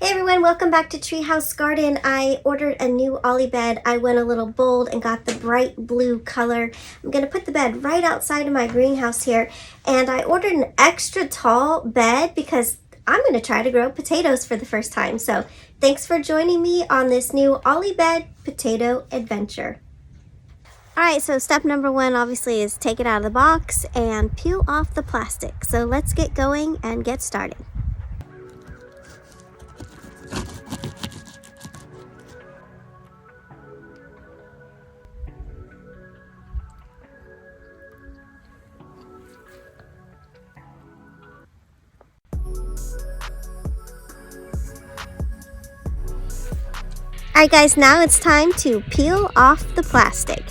Hey everyone, welcome back to Treehouse Garden. I ordered a new Ollie bed. I went a little bold and got the bright blue color. I'm going to put the bed right outside of my greenhouse here. And I ordered an extra tall bed because I'm going to try to grow potatoes for the first time. So thanks for joining me on this new Ollie bed potato adventure. Alright, so step number one obviously is take it out of the box and peel off the plastic. So let's get going and get started. Alright guys, now it's time to peel off the plastic.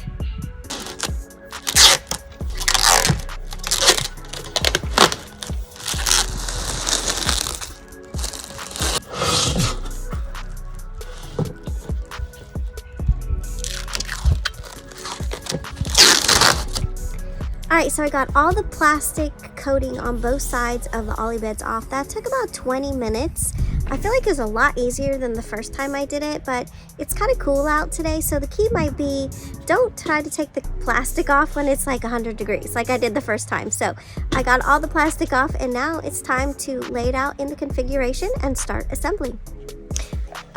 Alright, so I got all the plastic coating on both sides of the Ollie beds off. That took about 20 minutes. I feel like it was a lot easier than the first time I did it, but it's kind of cool out today, so the key might be don't try to take the plastic off when it's like 100 degrees like I did the first time. So I got all the plastic off and now it's time to lay it out in the configuration and start assembling.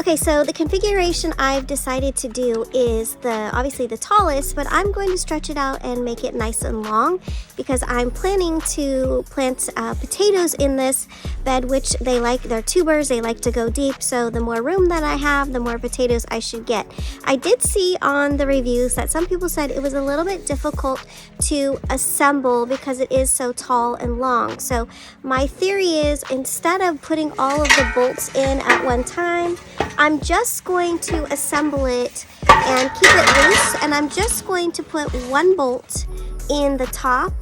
Okay, so the configuration I've decided to do is obviously the tallest, but I'm going to stretch it out and make it nice and long because I'm planning to plant potatoes in this bed, which they're tubers, they like to go deep, so the more room that I have, the more potatoes I should get. I did see on the reviews that some people said it was a little bit difficult to assemble because it is so tall and long. So my theory is instead of putting all of the bolts in at one time, I'm just going to assemble it and keep it loose, and I'm just going to put one bolt in the top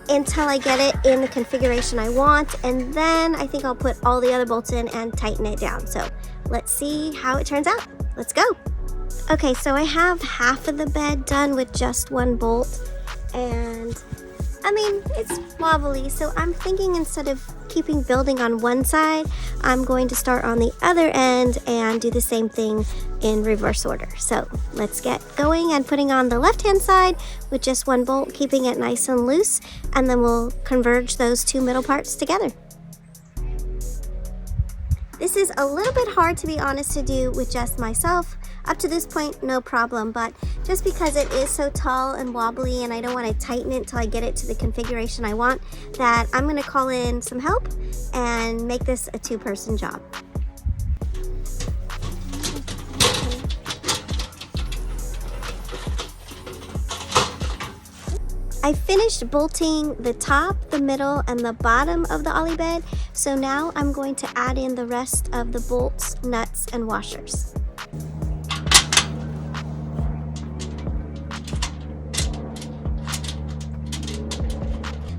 until I get it in the configuration I want, and then I think I'll put all the other bolts in and tighten it down. So let's see how it turns out. Let's go. Okay, so I have half of the bed done with just one bolt, and I mean, it's wobbly, so I'm thinking instead of keeping building on one side, I'm going to start on the other end and do the same thing in reverse order. So let's get going and putting on the left-hand side with just one bolt, keeping it nice and loose, and then we'll converge those two middle parts together. This is a little bit hard, to be honest, to do with just myself. Up to this point, no problem, but just because it is so tall and wobbly and I don't want to tighten it until I get it to the configuration I want, that I'm going to call in some help and make this a two-person job. I finished bolting the top, the middle, and the bottom of the Ollie bed, so now I'm going to add in the rest of the bolts, nuts, and washers.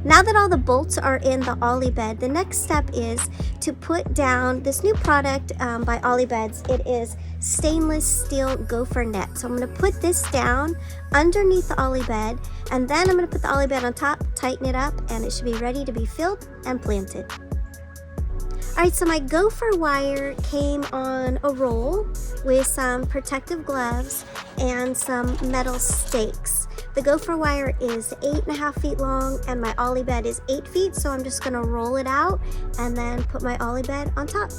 Now that all the bolts are in the Ollie bed, the next step is to put down this new product by Ollie Beds. It is stainless steel gopher net. So I'm going to put this down underneath the Ollie bed, and then I'm going to put the Ollie bed on top, tighten it up, and it should be ready to be filled and planted. Alright, so my gopher wire came on a roll with some protective gloves and some metal stakes. The gopher wire is 8.5 feet long and my Ollie bed is 8 feet, so I'm just going to roll it out and then put my Ollie bed on top.